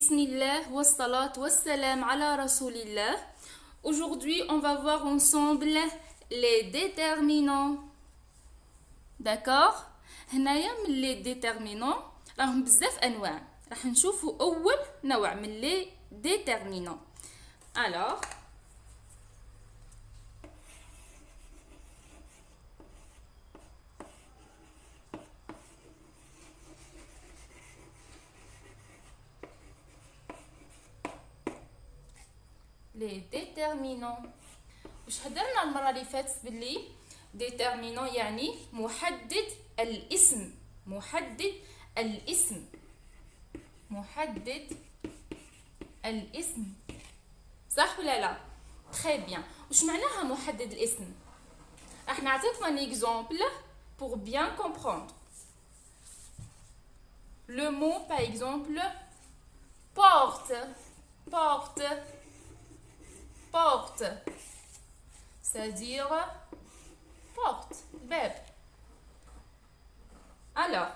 Bismillah wa salat wa salam ala rasoulillah. Aujourd'hui, on va voir ensemble les déterminants. D'accord? هنايا من les déterminants راهم بزاف انواع. راح نشوفوا اول نوع من les déterminants. Alors, les déterminants. واش هضرنا المره اللي فاتت باللي déterminant يعني محدد الاسم. محدد الاسم صح ولا لا؟ très bien. واش معناها محدد الاسم؟ راح نعطيكم un exemple pour bien comprendre. Le mot par exemple porte, c'est-à-dire porte, باب. Alors,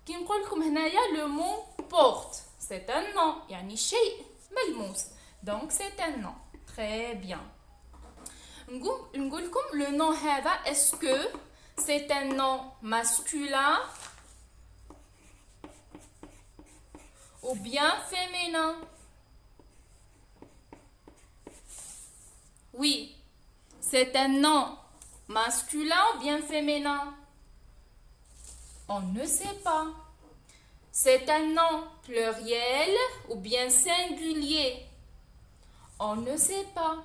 كي نقول لكم هنايا le mot porte, c'est un nom, يعني شيء ملموس. Donc c'est un nom. Très bien. نقول لكم le nom هذا, est-ce que c'est un nom masculin ou bien féminin? Oui, c'est un nom masculin ou bien féminin? On ne sait pas. C'est un nom pluriel ou bien singulier? On ne sait pas.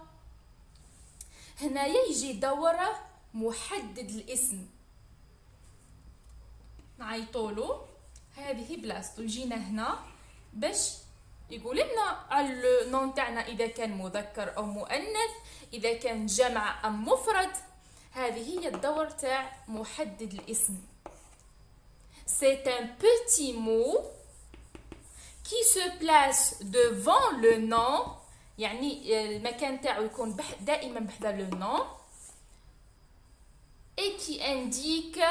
هنايا يجي دورة محدد الاسم. نعيطولو هذه بلاصتو, يجينا هنا باش يقول لنا على النون تاعنا اذا كان مذكر او مؤنث, اذا كان جمع ام مفرد. هذه هي الدور تاع محدد الاسم. C'est un petit mot qui se place devant le nom, يعني المكان تاعو يكون دائما بحذا le nom, et qui indique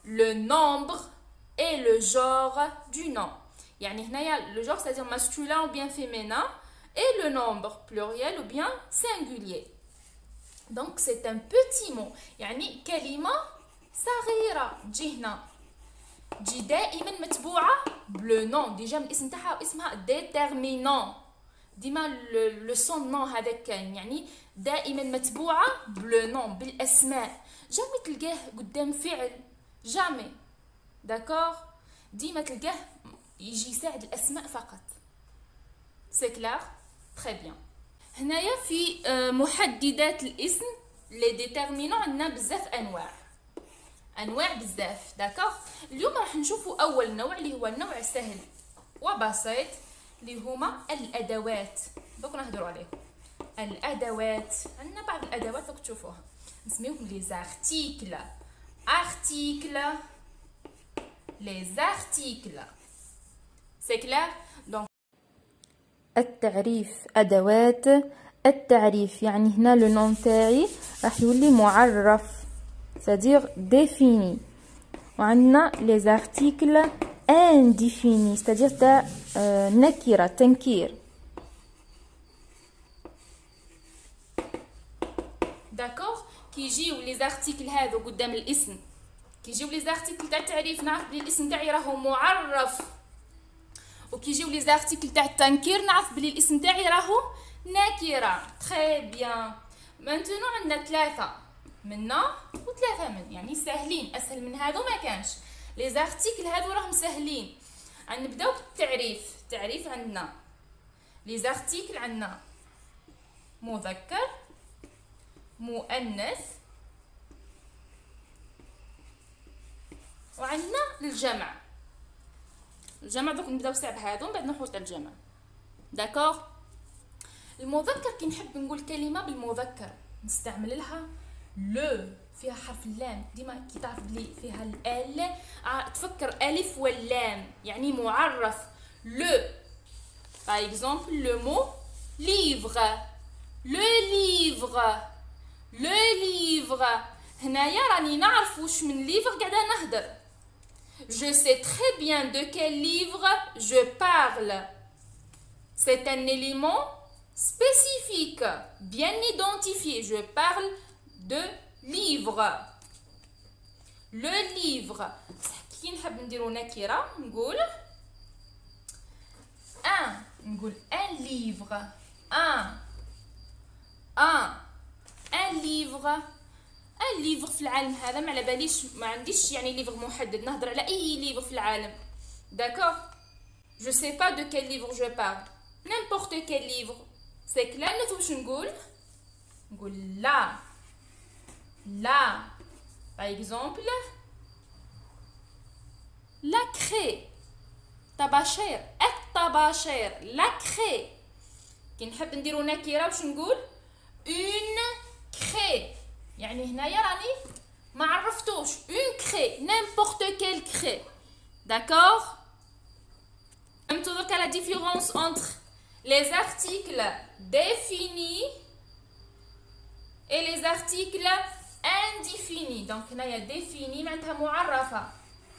le nombre et le genre du nom. يعني هنايا le genre, c'est-à-dire masculin ou bien féminin, et le nombre pluriel ou bien singulier. Donc c'est un petit mot, يعني كلمة صغيرة تجي هنا, تجي دائما متبوعة بلو نون. ديجا من الاسم تاعها اسمها ديتيرمينون, ديما لو سون نون هذا كان, يعني دائما متبوعة بلو نون, بالاسماء. جامي تلقاه قدام فعل, جامي. داكور, ديما تلقاه يجي يساعد الاسماء فقط. سي كلار؟ تري بيان. هنايا في محددات الاسم لي ديتيرمينون عندنا بزاف انواع بزاف. داكوغ, اليوم راح نشوفوا اول نوع اللي هو النوع سهل وبسيط, اللي هما الادوات. دوك نهضروا عليه. الادوات, عندنا بعض الادوات دوك تشوفوها نسميوهم لي زارتيكل. لي زارتيكل. سي كلار؟ دونك التعريف, ادوات التعريف, يعني هنا لو نون تاعي راح يولي معرف, c'est-à-dire défini. وعندنا les articles indéfinis, c'est-à-dire تاع نكرة, تنكير. داكوغ, كيجيو لي زارتيكل هذو قدام الاسم, كيجيو لي زارتيكل تاع التعريف نعرف بلي الاسم تاعي راهو معرف, وكيجيو لي زارتيكل تاع التنكير نعرف بلي الاسم تاعي راهو نكرة. تري بيان. مانتونو عندنا ثلاثة منا وثلاثة من, يعني ساهلين, اسهل من هادو ما كانش. لي زارتيكل هادو راهم ساهلين. نبداو بالتعريف. التعريف عندنا لي زارتيكل, عندنا مذكر, مؤنث, وعندنا الجمع. الجمع دوك نبداو صعب هادو, من بعد نحط الجمع. داكوغ. المذكر كي نحب نقول كلمه بالمذكر نستعمل لها لو, فيها حرف اللام. ديما كي تعرف بلي فيها ال تفكر الف واللام, يعني معرف. لو par exemple le mot livre, le livre. هنايا راني نعرف واش من livre قاعده نهدر. Je sais très bien de quel livre je parle. c'est un élément spécifique, bien identifié. Je parle de livre. Le livre. كي نحب نديرو نكرة نقول un livre. un livre في العالم هذا ما على باليش، ما عنديش يعني ليفر محدد، نهضر على اي ليفر في العالم. d'accord. je sais pas de quel livre je parle. n'importe quel livre. c'est clair. نفهم واش نقول là par exemple la craie. طباشير. الطباشير. la craie. كي نحب نديرو نكره واش نقول une craie. يعني هنايا راني ما عرفتوش une craie. n'importe quelle craie. d'accord. فهمتوا دركا la différence entre les articles définis et les articles indéfinis. donc هنايا défini معناتها معرفه.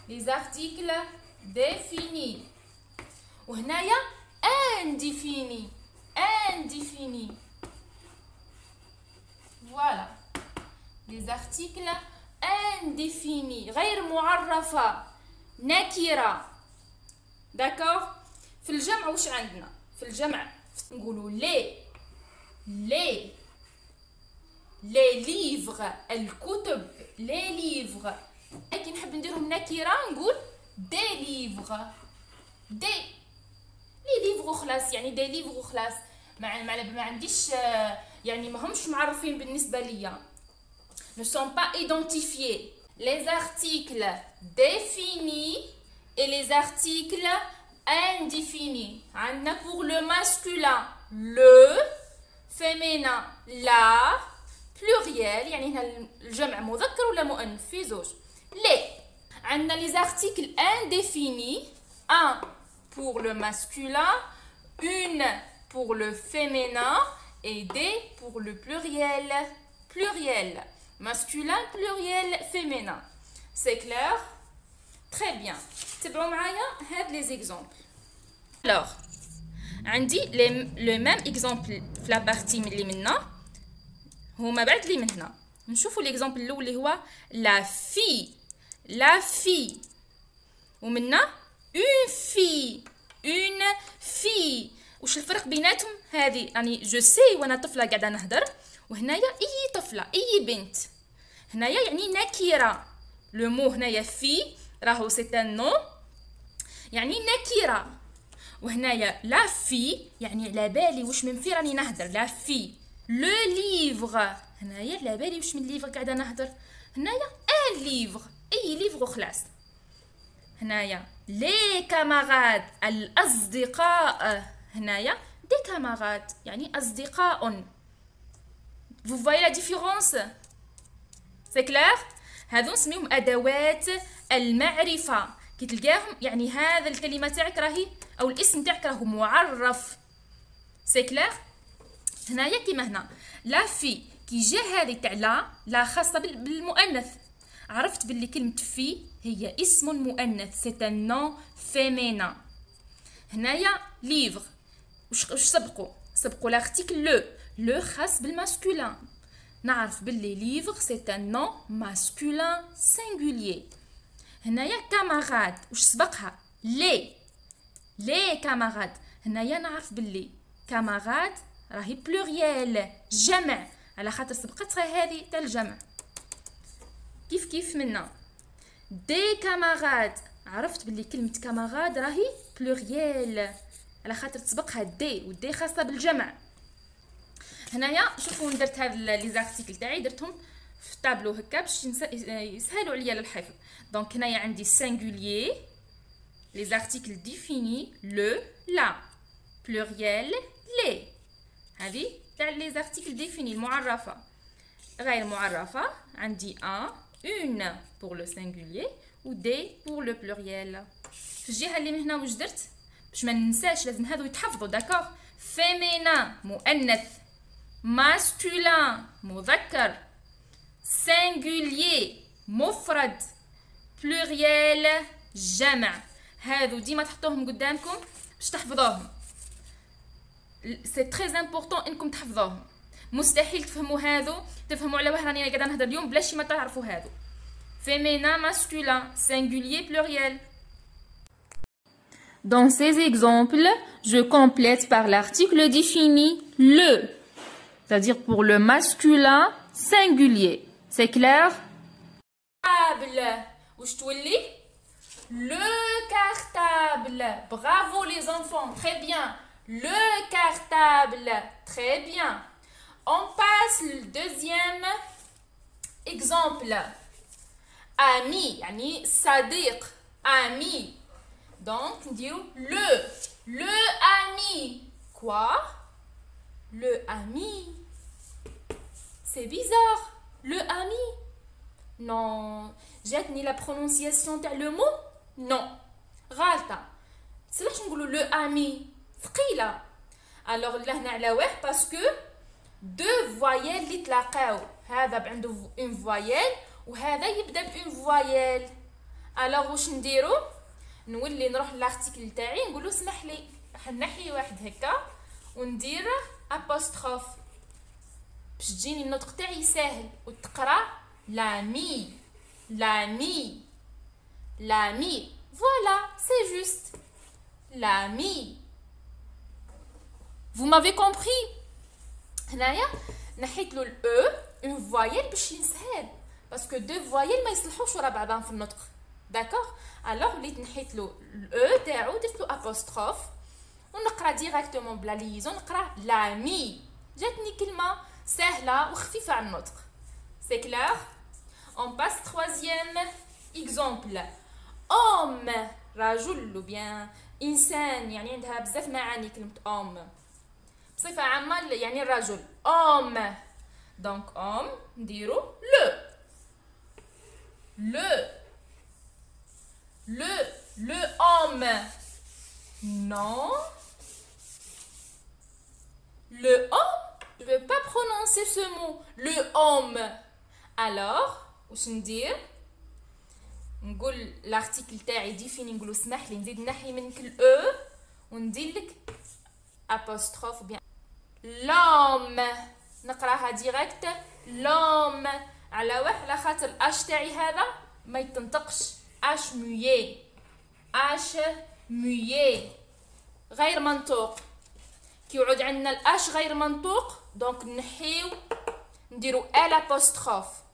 les articles définis. وهنايا indéfini. voilà. les articles indéfinis غير معرفة نكرة. d'accord. في الجمع واش عندنا؟ في الجمع نقولوا les livres. الكتب. les livres. كي نحب نديرهم نكرة نقول des livres. لي ليفغ وخلاص. يعني دي ليفغ وخلاص. ما عنديش يعني ما همش معرفين بالنسبة ليا. ne sont pas identifiés. les articles définis et les articles indéfinis. عندنا pour le masculin le, féminin la, pluriel يعني هنا الجمع مذكر ولا مؤنث في زوج. les عندنا les articles indéfinis. un pour le masculin, une pour le féminin et des pour le pluriel. Masculin, pluriel, féminin. C'est clair? Très bien. تبعوا معايا هاد les exemples. alors عندي le même exemple في la partie اللي منا هما بعد اللي من هنا. نشوفوا l'exemple الاول اللي هو la fille ومنا une fille. واش الفرق بيناتهم؟ هذه يعني جو سي وانا طفله قاعده نهضر، وهنايا اي طفله اي بنت. هنايا يعني نكره. لو مو هنايا في راهو سي ان نو يعني نكره، وهنايا لا في يعني على بالي واش من في راني نهضر. لا في لو ليفر هنايا على بالي واش من ليفر قاعده نهضر. هنايا ان ليفر اي ليفر وخلاص. هنايا لي كاماراد الأصدقاء. هنايا دي كاماراد يعني أصدقاء. Vous voyez la différence? C'est clair؟ هذو نسميهم أدوات المعرفة. كي تلقاهم يعني هذا الكلمة تاعك راهي أو الاسم تاعك راهو معرف. C'est clair؟ هنايا كيما هنا لا في كي جا هذه تاع لا خاصة بالمؤنث. عرفت باللي كلمة في هي اسم مؤنث. سي ان نون فيمينا. هنايا ليفر واش سبقوا لارتيكل لو خاص بالماسكولين. نعرف باللي ليفر سي ان نون ماسكولين سينغولير. هنايا كاماراد واش سبقها لي كاماراد. هنايا نعرف باللي كاماراد راهي بلوريال جمع على خاطر سبقتها هذه تاع الجمع. كيف منا دي كاماراد. عرفت باللي كلمة كاماراد راهي بلوريال على خاطر تسبقها دي، ودي خاصة بالجمع. هنايا شوفوا درت هاد لي زارتيكل تاعي درتهم في طابلو هكا باش يسهلوا عليا للحفظ. دونك هنايا عندي سينغولير لي زارتيكل ديفيني لو لا بلوريال لي. هذه تاع لي زارتيكل ديفيني المعرفة. غير معرفة عندي ان une pour le singulier ou des pour le pluriel. في الجهه اللي من هنا واش درت باش ما ننساش لازم هذو يتحفظوا. داكوغ. féminin مؤنث، masculin مذكر، singulier مفرد، pluriel جمع. هذو ديما تحطوهم قدامكم باش تحفظوهم. سي تري امبورطون انكم تحفظوهم. مستحيل تفهموا هادو، تفهموا على واه راني قاعده نهضر اليوم بلاش ما تعرفوا هادو. féminin masculin singulier pluriel. Dans ces exemples, je complète par l'article défini le, c'est-à-dire pour le masculin singulier. C'est clair? Où تولي le cartable. Bravo les enfants, très bien. Le cartable, très bien. On passe le deuxième exemple. Ami, yani sadiq, ami. Donc, le ami. Quoi? Le ami. C'est bizarre. Le ami. Non. Jette-ni la prononciation de le mot? Non. Ralta. C'est là que je dis le ami. Fqila. Alors, là, on a parce que deux voyelles qui تلاقاو. هذا عنده une voyelle وهذا يبدا بون فوايل. الوغ واش نديرو؟ نولي نروح لارتيكل تاعي نقولو اسمح لي راح نحي واحد هكا وندير ابوستروف باش تجيني النطق تاعي ساهل وتقرا لامي لامي لامي. فوالا سي جوست لامي. Vous m'avez compris؟ هنايا نحيت له الاو اون فوايل باش يسهل باسكو دو فوايل ما يصلحوش ورا بعضهم في النطق. داكوغ؟ الوغ وليت نحيت له الاو تاعو درت له ابوستروف ونقرا ديريكتومون بلا ليزون نقرا لامي. جاتني كلمه سهله وخفيفه على النطق. سي كلير؟ اون باس troisième exemple. ام رجل بيان انسان يعني عندها بزاف معاني كلمه ام بصفه عامه يعني الرجل ام. دونك ام نديرو le homme. Non. Le homme, je ne vais pas prononcer ce mot. Le homme. Alors, واش ندير؟ نقول l'article تاعي ديفيني نقولو اسمح لي نزيد نحي منك الاو وندير لك apostrophe bien. L'homme نقراها ديريكت l'homme على على خاطر الاش تاعي هذا ما يتنطقش اش مويي اش مويي غير منطوق. كي يعود عندنا الاش غير منطوق دونك نحيو نديرو ال apostrophe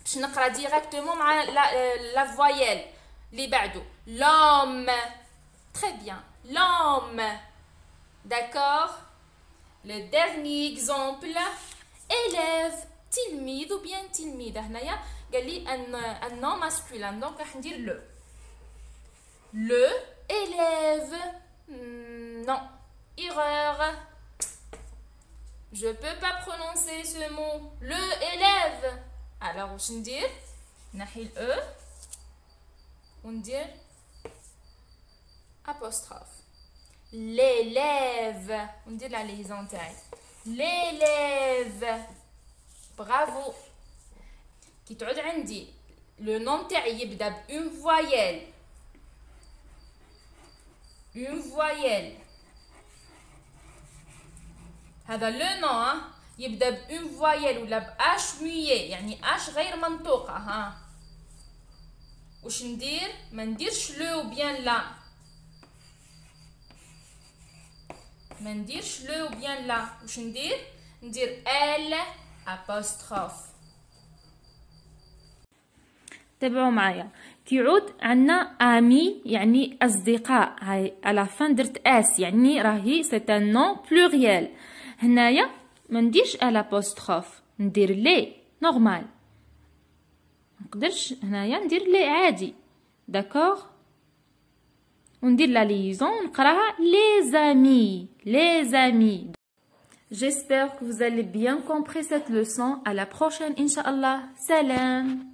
باش نقرا ديريكتومون مع لا فوايل اللي بعدو l'homme. Très bien. L'homme. D'accord. Le dernier exemple. Élève. تلميذ ou bien تلميذة. هنايا قال لي un nom masculin donc راح ندير le élève. Non, erreur, je peux pas prononcer ce mot. Le élève. Alors واش ندير؟ نحي الاو وندير apostrophe. L'élève وندير لا ليزون تاعي l'élève. برافو. كي تعود عندي لو نون تاعي يبدا بون فوايل اون فوايل هذا لو نون يبدا بون فوايل ولا باش مويي يعني اش غير منطوقه. ها واش ندير؟ ما نديرش لو بيان لا ما نديرش لو بيان لا. واش ندير؟ ندير ال apostrophe. تابعوا معايا. كي يعود عندنا امي يعني اصدقاء هاي على فان درت اس يعني راهي سي ان نون بلوريال. هنايا ما نديرش ال apostrophe ندير لي نورمال. ما نقدرش هنايا ندير لي عادي. داكوغ وندير لا ليزون نقراها les amis les amis. J'espère que vous allez bien comprendre cette leçon. À la prochaine, Inch'Allah. Salam.